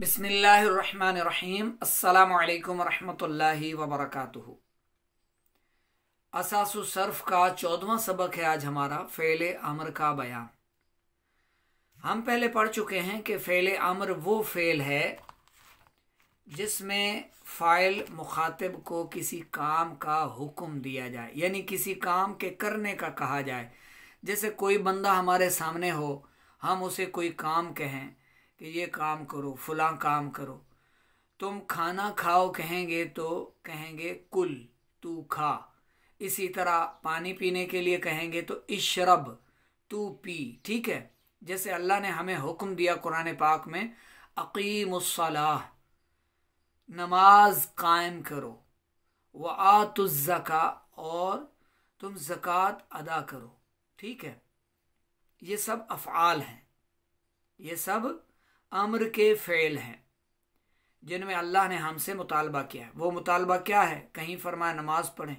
बिस्मिल्लाहिर्रहमानिर्रहीम। अस्सलामु अलैकुम वरहमतुल्लाहि वबरकातुहू। असासु सर्फ का 14वां सबक है आज हमारा फ़ेल अमर का बयान। हम पहले पढ़ चुके हैं कि फ़ेल अमर वो फ़ेल है जिसमें फ़ाइल मुखातिब को किसी काम का हुक्म दिया जाए, यानी किसी काम के करने का कहा जाए। जैसे कोई बंदा हमारे सामने हो, हम उसे कोई काम कहें कि ये काम करो, फलां काम करो। तुम खाना खाओ कहेंगे तो कहेंगे कुल, तू खा। इसी तरह पानी पीने के लिए कहेंगे तो इशरब, तू पी। ठीक है, जैसे अल्लाह ने हमें हुक्म दिया कुरान पाक में, अकीमुस्सलाह, नमाज कायम करो, व आतुज़्ज़का, और तुम ज़कात अदा करो। ठीक है, ये सब अफ़आल हैं, ये सब अम्र के फ़ेल हैं जिनमें अल्लाह ने हमसे मुतालबा किया है। वो मुतालबा क्या है? कहीं फरमाया नमाज पढ़ें,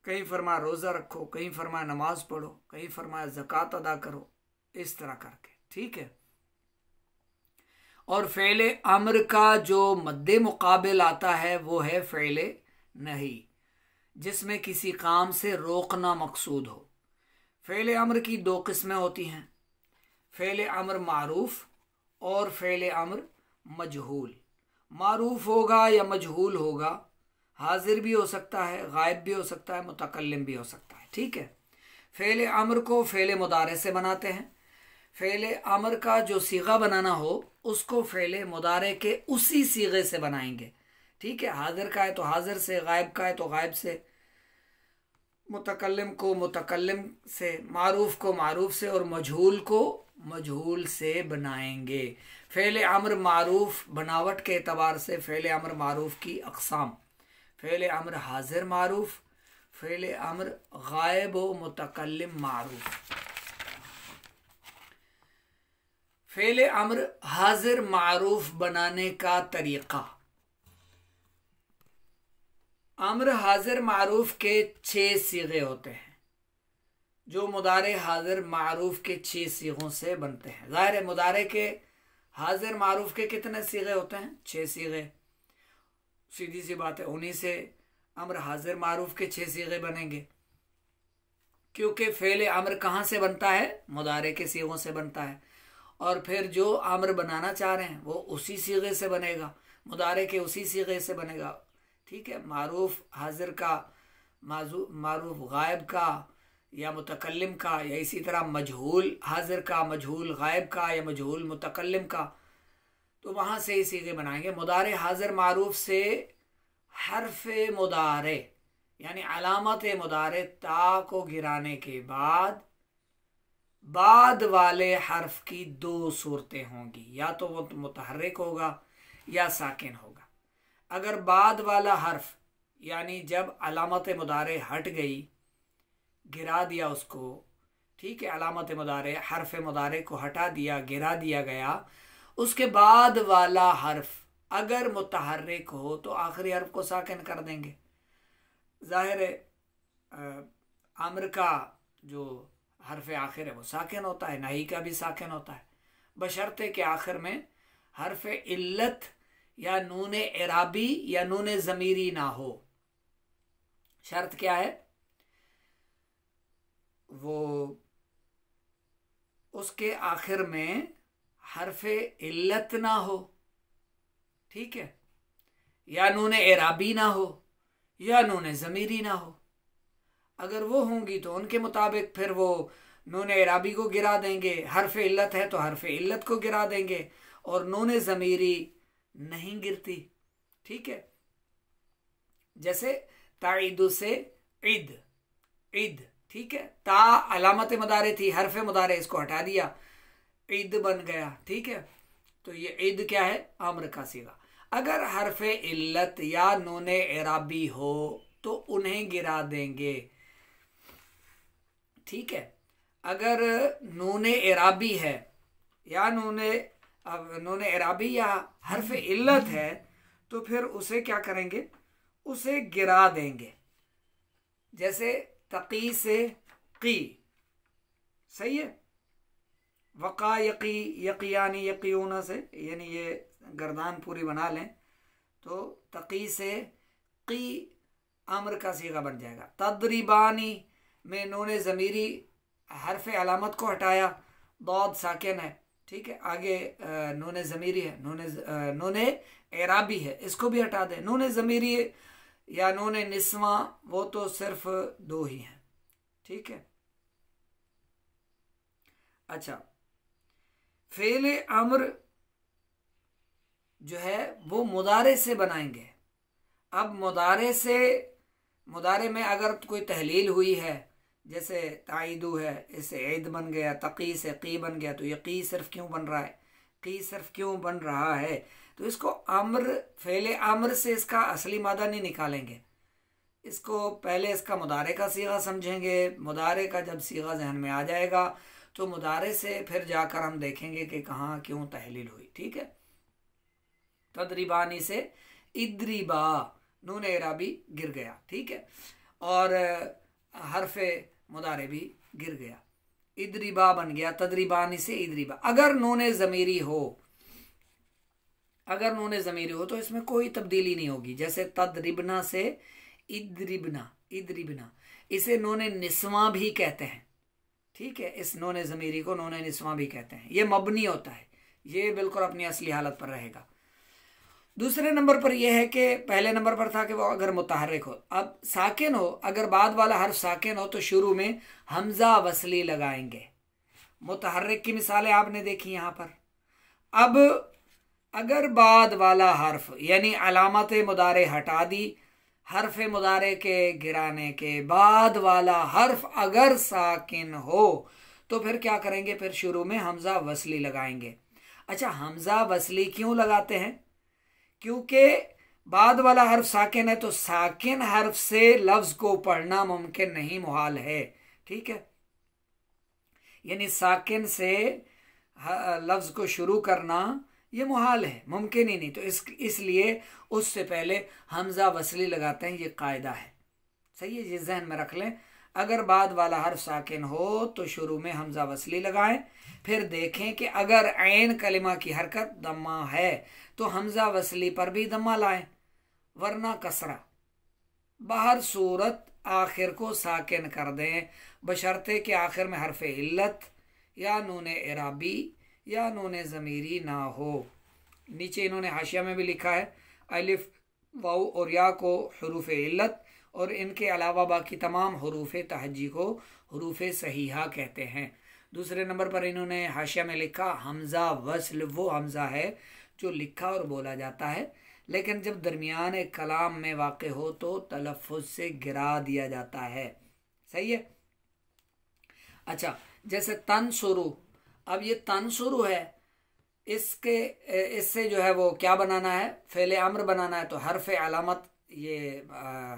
कहीं फरमाया रोज़ा रखो, कहीं फरमाया नमाज पढ़ो, कहीं फरमाया ज़कात अदा करो, इस तरह करके। ठीक है, और फ़ेल अम्र का जो मद्दे मुकाबिल आता है वो है फ़ेल नहीं, जिसमें किसी काम से रोकना मकसूद हो। फ़ेल अम्र की दो किस्में होती हैं, फ़ेल अम्र मारूफ और फ़ेल अम्र मजहूल। मारूफ होगा या मजहूल होगा, हाजिर भी हो सकता है, गायब भी हो सकता है, मुतकल्लिम भी हो सकता है। ठीक है, फ़ेल अम्र को फ़ेल मुदारे से बनाते हैं। फ़ेल अम्र का जो सीगा बनाना हो उसको फ़ेल मुदारे के उसी सीगे से बनाएंगे। ठीक है, हाजिर का है तो हाजिर से, गायब का है तो गायब से, मुतकल्लिम को मुतकल्लिम से, मारूफ को मारूफ से, और मजहूल को मजहूल से बनाएंगे। फ़ेल अम्र मारूफ बनावट के एतबार से फ़ेल अम्र मारूफ की अक़साम: फ़ेल अम्र हाजिर मारूफ, फ़ेल अम्र गायब व मुतकल्लिम मारूफ। फ़ेल अम्र हाजिर मारूफ बनाने का तरीक़ा: अम्र हाजिर मारूफ के 6 सीगे होते हैं, जो मुदारे हाजिर मारूफ के 6 सीगों से बनते हैं। ज़ाहिर है, मुदारे के हाजिर मारूफ के कितने सीगे होते हैं? 6 सीगे। सीधी सी बात है, उन्हीं से अम्र हाजिर मारूफ के 6 सीगे बनेंगे, क्योंकि फ़ेल अम्र कहाँ से बनता है? मुदारे के सीगों से बनता है। और फिर जो अम्र बनाना चाह रहे हैं वो उसी सीगे से बनेगा, मुदारे के उसी सीगे से बनेगा। ठीक है, मारूफ हाजिर का, मारूफ गायब का या मुतकल्लिम का, या इसी तरह मजहूल हाजिर का, मजहूल गायब का, या मजहूल मुतकल्लिम का, तो वहाँ से ही सीगे बनाएंगे। मुदारे हाजिर मारूफ से हर्फ मुदारे यानी अलामत मुदारे ता को गिराने के बाद वाले हर्फ की 2 सूरतें होंगी, या तो वो मुतहर्रिक होगा या साकिन होगा। अगर बाद वाला हर्फ, यानी जब अलामत मुदारे हट गई, गिरा दिया उसको, ठीक है, अलामत मुदारे हर्फ मुदारे को हटा दिया, गिरा दिया गया, उसके बाद वाला हर्फ अगर मुतहर्रिक हो तो आखिरी हर्फ को साकिन कर देंगे। ज़ाहिर है, अम्र का जो हर्फ आखिर है वो साकिन होता है, नही का भी साकिन होता है, बशर्ते के आखिर में हर्फ इल्लत या नून एराबी या नून ज़मीरी ना हो। शर्त क्या है? वो उसके आखिर में हर्फ इल्लत ना हो, ठीक है, या नून एराबी ना हो, या नून ज़मीरी ना हो। अगर वो होंगी तो उनके मुताबिक फिर वो नून एराबी को गिरा देंगे, हर्फ इल्लत है तो हर्फ इल्लत को गिरा देंगे, और नून ज़मीरी नहीं गिरती। ठीक है, जैसे ताइदु से ईद, ईद, ठीक है, ता अलामत मुदारे थी, हर्फ मुदारे, इसको हटा दिया, ईद बन गया। ठीक है, तो ये ईद क्या है? अम्र का सीगा। अगर हर्फ इल्लत या नून एराबी हो तो उन्हें गिरा देंगे। ठीक है, अगर नून एराबी है या नून एराबी या हर्फ इल्लत है तो फिर उसे क्या करेंगे? उसे गिरा देंगे। जैसे तकी से की, सही है, वक़ा यकी, यकियानी, यकीयूना से, यानी ये गर्दान पूरी बना लें तो तकी से की अम्र का सीगा बन जाएगा। तदरीबानी में नून ज़मीरी हरफ अलामत को हटाया, दौद साकिन है, ठीक है, आगे नून ज़मीरी है, नून एराबी है, इसको भी हटा दें। नून ज़मीरी या नून निस्वा वो तो सिर्फ दो ही हैं, ठीक है। अच्छा, फेल अम्र जो है वो मुदारे से बनाएंगे। अब मुदारे में अगर कोई तहलील हुई है, जैसे ताइदू है, इससे ईद बन गया, तकी से की बन गया, तो ये की सिर्फ क्यों बन रहा है, की सिर्फ क्यों बन रहा है, तो इसको अम्र, फेले अम्र से इसका असली मादा नहीं निकालेंगे, इसको पहले इसका मुदारे का सीगा समझेंगे। मुदारे का जब सीगा जहन में आ जाएगा तो मुदारे से फिर जाकर हम देखेंगे कि कहाँ क्यों तहलील हुई, ठीक है। तदरीबानी से इद्रीबा, नून एराबी गिर गया, ठीक है, और हरफे मुदारे भी गिर गया, इद्रीबा बन गया, तदरीबानी से इद्रीबा। अगर नून ज़मीरी हो तो इसमें कोई तब्दीली नहीं होगी, जैसे तदरिबना से इद्रिबना, इसे नून निस्वा भी कहते हैं, ठीक है, इस नून ज़मीरी को नून निस्वा भी कहते हैं। ये मबनी होता है, ये बिल्कुल अपनी असली हालत पर रहेगा। दूसरे नंबर पर यह है कि पहले नंबर पर था कि वो अगर मुतहर्रिक हो, अब साकिन हो, अगर बाद वाला हर्फ साकिन हो तो शुरू में हमजा वसली लगाएंगे। मुतहर्रिक की मिसालें आपने देखी यहाँ पर। अब अगर बाद वाला हर्फ यानी अलामत मुदारे हटा दी, हर्फ मुदारे के गिराने के बाद वाला हर्फ अगर साकिन हो तो फिर क्या करेंगे, फिर शुरू में हमजा वसली लगाएंगे। अच्छा, हमजा वसली क्यों लगाते हैं, क्योंकि बाद वाला हर्फ साकिन है, तो साकिन हर्फ से लफ्ज को पढ़ना मुमकिन नहीं, मुहाल है, ठीक है, यानी साकिन से लफ्ज को शुरू करना ये मुहाल है, मुमकिन ही नहीं, तो इसलिए उससे पहले हमजा वसली लगाते हैं, ये कायदा है, सही है, ये जहन में रख लें। अगर बाद वाला हर्फ साकिन हो तो शुरू में हमजा वसली लगाएं, फिर देखें कि अगर ऐन कलिमा की हरकत दम्मा है तो हमजा वसली पर भी दम्मा लाएं, वरना कसरा। बाहर सूरत आखिर को साकिन कर दें, बशर्ते कि आखिर में हरफ इल्लत या नून इराबी या नून ज़मीरी ना हो। नीचे इन्होंने हाशिया में भी लिखा है, अलिफ, वाउ और या को हुरूफ इल्लत और इनके अलावा बाकी तमाम हुरूफ तहज्जी को हुरूफ सहीहा कहते हैं। दूसरे नंबर पर इन्होंने हाशिया में लिखा, हमजा वस्ल वो हमजा है जो लिखा और बोला जाता है, लेकिन जब दरमियान एक कलाम में वाक़ हो तो तलफ़्फ़ुज़ से गिरा दिया जाता है, सही है। अच्छा, जैसे तनसुरु, अब ये तनसुरु है, इससे जो है वो क्या बनाना है, फ़ेले अम्र बनाना है, तो हरफ अलामत, ये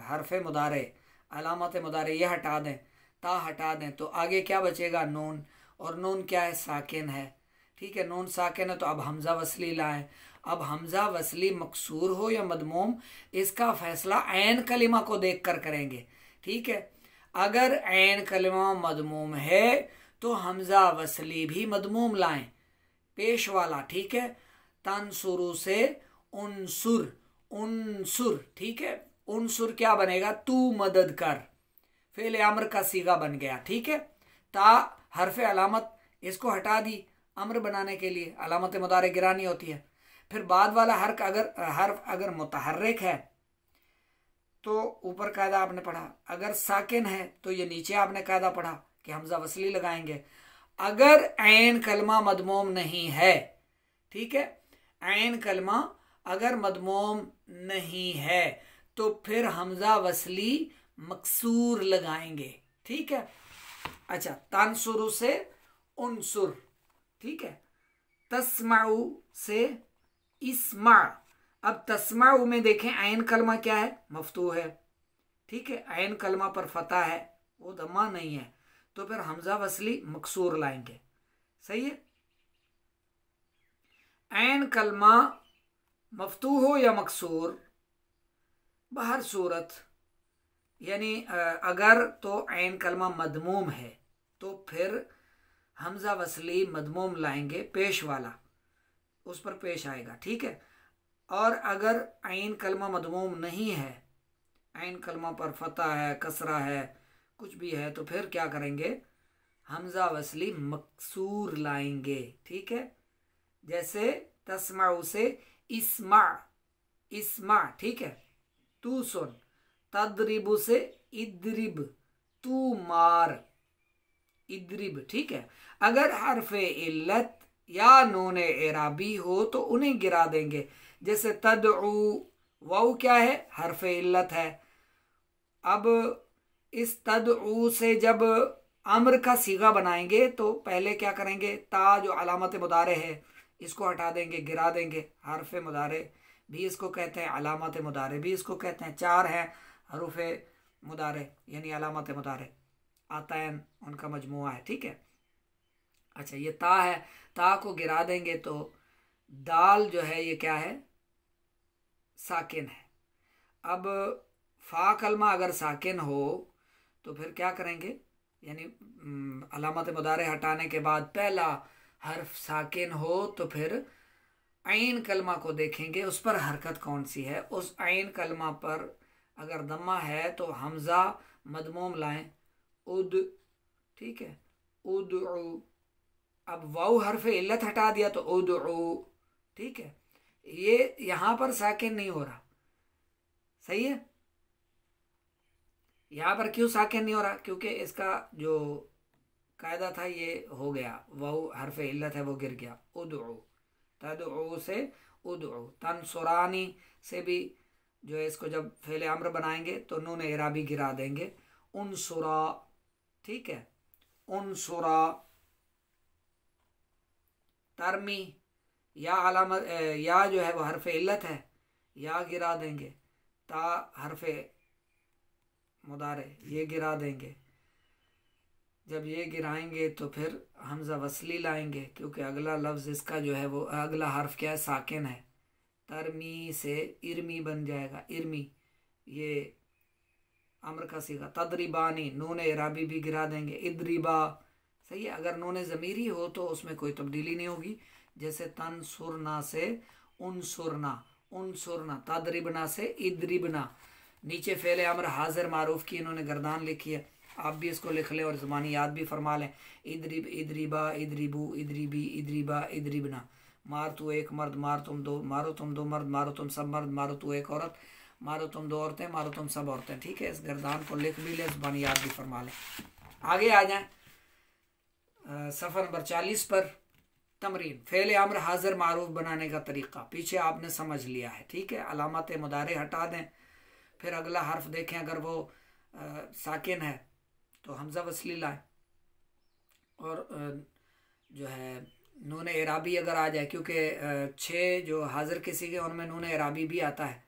हरफ मुदारे, अलामत मुदारे ये हटा दें, ता हटा दें, तो आगे क्या बचेगा, नून, और नून क्या है, साकिन है, ठीक है, नून साकिन है, तो अब हमजा वसली लाएं। अब हमजा वसली मकसूर हो या मदमूम, इसका फैसला ऐन कलिमा को देख कर करेंगे, ठीक है। अगर ऐन कलिमा मदमूम है तो हमजा वसली भी मदमूम लाएं, पेश वाला, ठीक है। तनसुरु से उनसुर, ठीक है, उनसुर क्या बनेगा, तू मदद कर, फेले अम्र का सीगा बन गया, ठीक है। ता हरफ अलामत, इसको हटा दी अम्र बनाने के लिए, अलामत मुदारे गिरानी होती है। फिर बाद वाला हर्फ अगर मुतहर्रिक है तो ऊपर कायदा आपने पढ़ा, अगर साकिन है तो ये नीचे आपने कायदा पढ़ा कि हमजा वसली लगाएंगे। अगर ऐन कलमा मदमूम नहीं है, ठीक है, ऐन कलमा अगर मदमूम नहीं है तो फिर हमजा वसली मकसूर लगाएंगे, ठीक है। अच्छा, तनसुरु से उनसुर, ठीक है, तस्माउ से इस्मा। अब तस्माउ में देखें ऐन कलमा क्या है, मफ्तू है, ठीक है, ऐन कलमा पर फतह है, वो दम्मा नहीं है, तो फिर हमजा वसली मकसूर लाएंगे, सही है। ऐन कलमा मफ्तू हो या मकसूर, बाहर सूरत, यानी अगर तो ऐन कलमा मदमूम है तो फिर हमजा वसली मदमूम लाएंगे पेश वाला, उस पर पेश आएगा, ठीक है। और अगर आइन कलमा मदमूम नहीं है, आइन कलमा पर फतह है, कसरा है, कुछ भी है, तो फिर क्या करेंगे, हमजा वसली मकसूर लाएंगे, ठीक है। जैसे तस्माउ से इस्मा, इस्मा, ठीक है, तू सुन। तदरिबु से इद्रिब, तू मार, इद्रिब, ठीक है। अगर हरफे इल्लत या नून एराबी हो तो उन्हें गिरा देंगे। जैसे तदउ, वाउ क्या है, हरफे इल्लत है। अब इस तदउ से जब अम्र का सीगा बनाएंगे तो पहले क्या करेंगे, ता जो अलामत मुदारे है इसको हटा देंगे, गिरा देंगे। हरफे मुदारे भी इसको कहते हैं, अलामत मुदारे भी इसको कहते हैं। चार हैं हरूफे मुदारे यानी अलामत मुदारे, आतैन उनका मजमुआ है, ठीक है। अच्छा, ये ता है, ता को गिरा देंगे तो दाल जो है ये क्या है, साकिन है। अब फा कलमा अगर साकिन हो तो फिर क्या करेंगे, यानी अलामत मुदारे हटाने के बाद पहला हर्फ साकिन हो तो फिर आइन कलमा को देखेंगे उस पर हरकत कौन सी है। उस आइन कलमा पर अगर दम्मा है तो हमजा मदमूम लाएं, उद, ठीक है, उदउ। अब वाउ हरफ इल्लत हटा दिया तो उदउ, ठीक है। ये यहां पर साकिन नहीं हो रहा, सही है। यहां पर क्यों साकिन नहीं हो रहा, क्योंकि इसका जो कायदा था ये हो गया, वाउ हरफ इल्लत है वो गिर गया। उदउ, तदउ से उदउ। तनसुरानी से भी जो है इसको जब फेले अम्र बनाएंगे तो नून इराबी गिरा देंगे, उनसुरा, ठीक है, उनसुरा। तरमी, या अलामत, या जो है वो हरफ इल्लत है, या गिरा देंगे। ता हरफ मुदारे ये गिरा देंगे। जब ये गिराएंगे तो फिर हमजा वसली लाएंगे, क्योंकि अगला लफ्ज़ इसका जो है वो अगला हर्फ क्या है, साकिन है। तरमी से इरमी बन जाएगा, इरमी, ये अम्र का सीगा। तदरिबानी, नून इराबी भी गिरा देंगे, इद्रिबा, सही है। अगर नून ज़मीरी हो तो उसमें कोई तब्दीली नहीं होगी। जैसे तनसुरना से उनसुरना, उनसुरना। तदरिबना से इद्रिबना। नीचे फेले अम्र हाजिर मारूफ की इन्होंने गर्दान लिखी है, आप भी इसको लिख लें और ज़बानी याद भी फरमा लें। इद्रिब, इद्रिबा, इद्रिबू, इद्रिबी, इद्रिबा, इद्रिबना। मार तू एक मर्द, मार तुम दो, मारो तुम दो मर्द, मारो तुम सब मर्द, मारो तू एक औरत, मारो तुम दो औरतें, मारो तुम सब औरतें, ठीक है। इस गर्दान को लिख भी लें, ज़बानी याद भी फरमा लें। आगे आ जाएं सफ़र नंबर 40 पर। तमरीन, फेले अम्र हाजिर मारूफ बनाने का तरीका पीछे आपने समझ लिया है, ठीक है। अलामत मुदारे हटा दें, फिर अगला हर्फ देखें, अगर वो साकिन है तो हमजा वसली लाएं, और जो है नून इराबी अगर आ जाए, क्योंकि 6 जो हाजिर के सीगे उनमें नून इराबी भी आता है,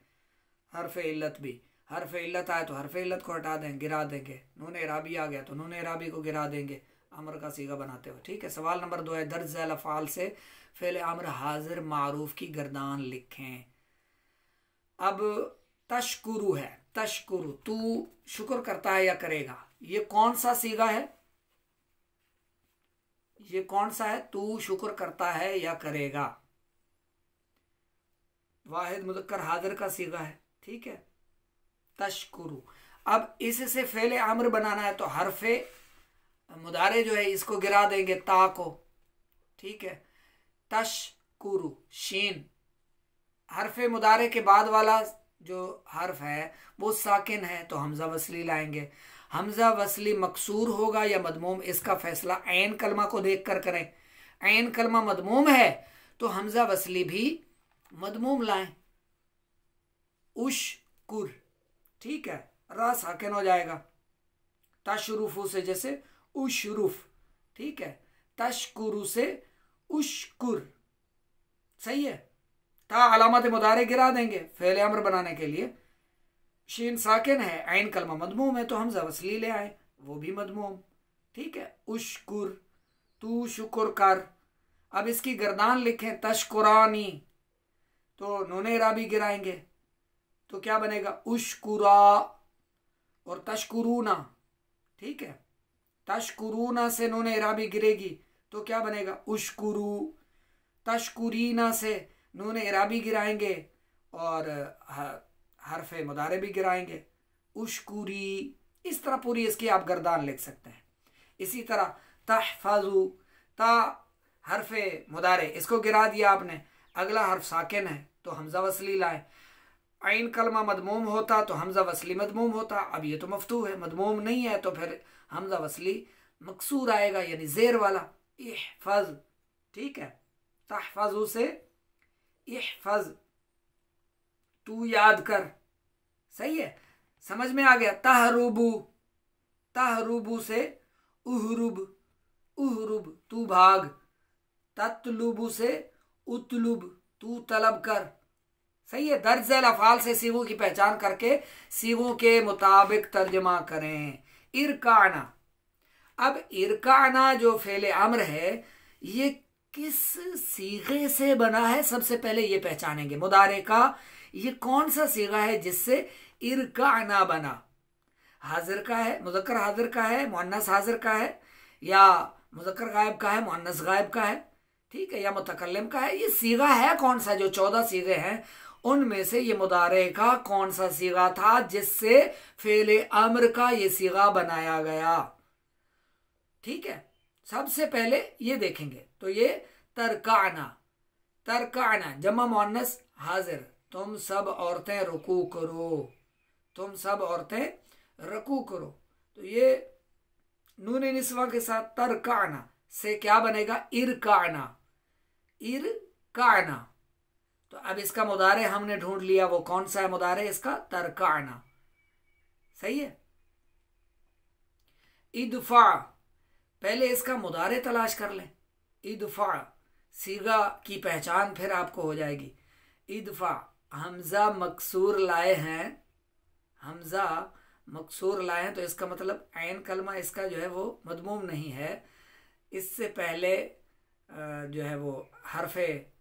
हरफ इल्लत भी। हरफ इल्लत आए तो हरफ इल्लत को हटा दें, गिरा देंगे। नून इराबी आ गया तो नून इराबी को गिरा देंगे अमर का सीगा बनाते हुए, ठीक है। सवाल नंबर 2 है, दर्ज झैल अफ़आल से फ़ेल अम्र हाजिर मारूफ की गर्दान लिखें। अब तशकुरु है, तशकुरु, तू शुक्र करता है या करेगा, ये कौन सा सीगा है, ये कौन सा है, तू शुक्र करता है या करेगा। वाहिद मुज़क्कर हाजिर का सीगा है, ठीक है, तशकुरु। अब इससे फेले अम्र बनाना है तो हरफे मुदारे जो है इसको गिरा देंगे, ता को, ठीक है। तशकुरु, शीन। हरफे मुदारे के बाद वाला जो हर्फ है वो साकिन है तो हमजा वसली लाएंगे। हमजा वसली मकसूर होगा या मदमूम, इसका फैसला ऐन कलमा को देख कर करें। ऐन कलमा मदमूम है तो हमजा वसली भी मदमूम लाएं, उशकुर, ठीक है, रा साकिन हो जाएगा। तशरुफू से जैसे उशरुफ, ठीक है, तशकुरु से उशकुर, सही है। ता अलामत मुदारे गिरा देंगे फेले अम्र बनाने के लिए। शीन साकिन है, ऐन कलमा मदमूम है तो हमजा वसली ले आए, वो भी मदमूम, ठीक है। उशकुर, तू शुक्र कर। अब इसकी गर्दान लिखें, तशकुरानी, तो नून इराबी गिराएंगे तो क्या बनेगा, उशकुरा। और तशकुरूना, ठीक है, तशकुरूना से नून इराबी गिरेगी तो क्या बनेगा उश्कुरू। तशकुरीना से नून इराबी गिराएंगे और हरफे मुदारे भी गिराएंगे, उश्कुरी। इस तरह पूरी इसकी आप गर्दान लिख सकते हैं। इसी तरह तहफाजू, ता हरफे मुदारे इसको गिरा दिया आपने, अगला हर्फ साकिन है तो हमजा वसली लाए। आइन कलमा मदमूम होता तो हमजा वसली मदमूम होता, अब ये तो मफतू है, मदमूम नहीं है तो फिर हमजा वसली मकसूर आएगा यानी जेर वाला। इहफज, ठीक है, तहफजू से इहफज, तू याद कर, सही है, समझ में आ गया। तहरुबू, तहरुबू से उहरुब, उहरुब तू भाग। ततलुबू से उतलुब, तू तलब कर, सही है। दर्ज झैल अफ़आल से सीगों की पहचान करके सीगों के मुताबिक तर्जमा करें। इरकाना, अब इरकाना जो फेले अम्र है ये किस सीगे से बना है, सबसे पहले ये पहचानेंगे। मुदारे का ये कौन सा सीगा है जिससे इरकाना बना? हाजिर का है, मुज़क्कर हाजिर का है, मुअन्नस हाजिर का है, या मुज़क्कर गायब का है, मुअन्नस गायब का है, ठीक है, या मुतकल्लिम का है। ये सीगा है कौन सा? जो 14 सीगे हैं उनमें से ये मुदारे का कौन सा सीगा था जिससे फेले अम्र का ये सीगा बनाया गया? ठीक है, सबसे पहले ये देखेंगे। तो ये तरकाना, तरकाना जमा मुअन्नस हाजिर, तुम सब औरतें रुकू करो, तुम सब औरतें रुकू करो। तो ये नून निस्वा के साथ तरकाना से क्या बनेगा? इरकाना, इरकाना। तो अब इसका मुदारे हमने ढूंढ लिया, वो कौन सा है मुदारे इसका? तरकाना, सही है। इदफा, पहले इसका मुदारे तलाश कर लें। इदफा सीगा की पहचान फिर आपको हो जाएगी। इदफा, हमजा मकसूर लाए हैं, हमजा मकसूर लाए हैं तो इसका मतलब ऐन कलमा इसका जो है वो मदमूम नहीं है। इससे पहले जो है वो हरफे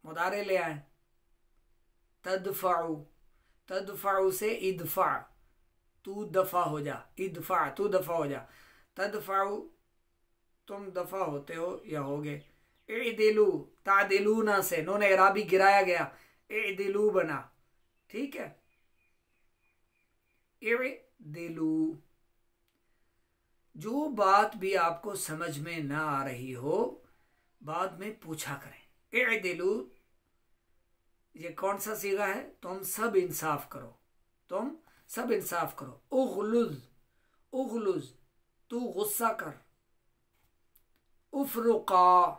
मुदारे ले आए। तदफाउ, तदफाउ से इदफा, तू दफा हो जा, इदफा तू दफा हो जा। तदफाउ तुम दफा होते हो या होगे। इदिलू, तादिलूना से नून इराबी गिराया गया, इदिलू बना, ठीक है। इदिलू, जो बात भी आपको समझ में ना आ रही हो बाद में पूछा करें। इदिलू ये कौन सा सीगा है? तुम सब इंसाफ करो, तुम सब इंसाफ करो। उगलुज, उगलुज तू गुस्सा कर। उफरुका,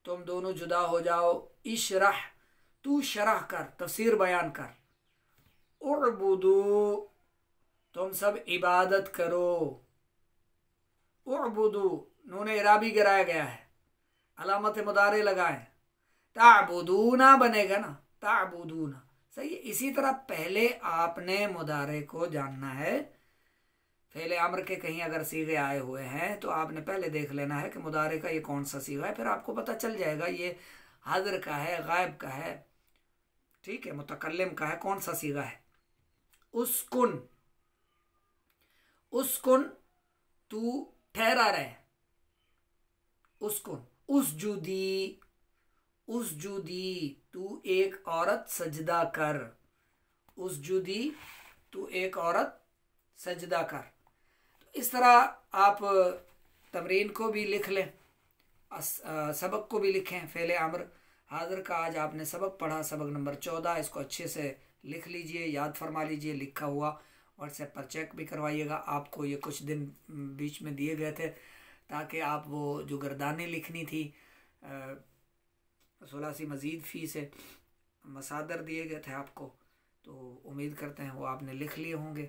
तुम दोनों जुदा हो जाओ। इशरह, तू शरह कर, तफसीर बयान कर। उअबुदू, तुम सब इबादत करो। उअबुदू नून इराबी गिराया गया है, अलामत मुदारे लगाए। ताबुदूना बनेगा ना, ताबुदूना, सही है। इसी तरह पहले आपने मुदारे को जानना है। फेले अम्र के कहीं अगर सीगे आए हुए हैं तो आपने पहले देख लेना है कि मुदारे का ये कौन सा सीगा है, फिर आपको पता चल जाएगा ये हाजिर का है, गायब का है, ठीक है, मुतकल्लिम का है, कौन सा सीगा है। उसकुन, उसकुन तू ठहरा रहे। उसकुन, उसजुदी, उसजुदी तू एक औरत सजदा कर। उसजुदी तू एक औरत सजदा कर। तो इस तरह आप तमरीन को भी लिख लें, सबक को भी लिखें। फेले अम्र हाजिर का आज आपने सबक पढ़ा, सबक नंबर 14। इसको अच्छे से लिख लीजिए, याद फरमा लीजिए, लिखा हुआ व्हाट्सएप पर चेक भी करवाइएगा। आपको ये कुछ दिन बीच में दिए गए थे ताकि आप वो जो गर्दानें लिखनी थी 16 मज़ीद फ़ी से मसादर दिए गए थे आपको, तो उम्मीद करते हैं वो आपने लिख लिए होंगे।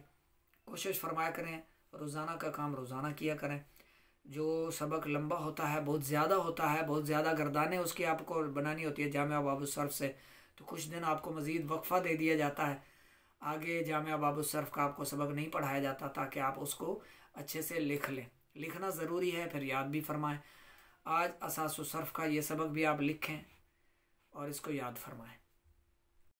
कोशिश फरमाया करें, रोज़ाना का काम रोज़ाना किया करें। जो सबक लंबा होता है, बहुत ज़्यादा होता है, बहुत ज़्यादा गर्दानें उसकी आपको बनानी होती है जामिया बाबुस्सर्फ से, तो कुछ दिन आपको मज़ीद वक्फ़ा दे दिया जाता है। आगे जामिया बाबुस्सर्फ का आपको सबक नहीं पढ़ाया जाता ताकि आप उसको अच्छे से लिख लें। लिखना ज़रूरी है, फिर याद भी फरमाएं। आज असासुस्सर्फ का ये सबक भी आप लिखें और इसको याद फरमाएं।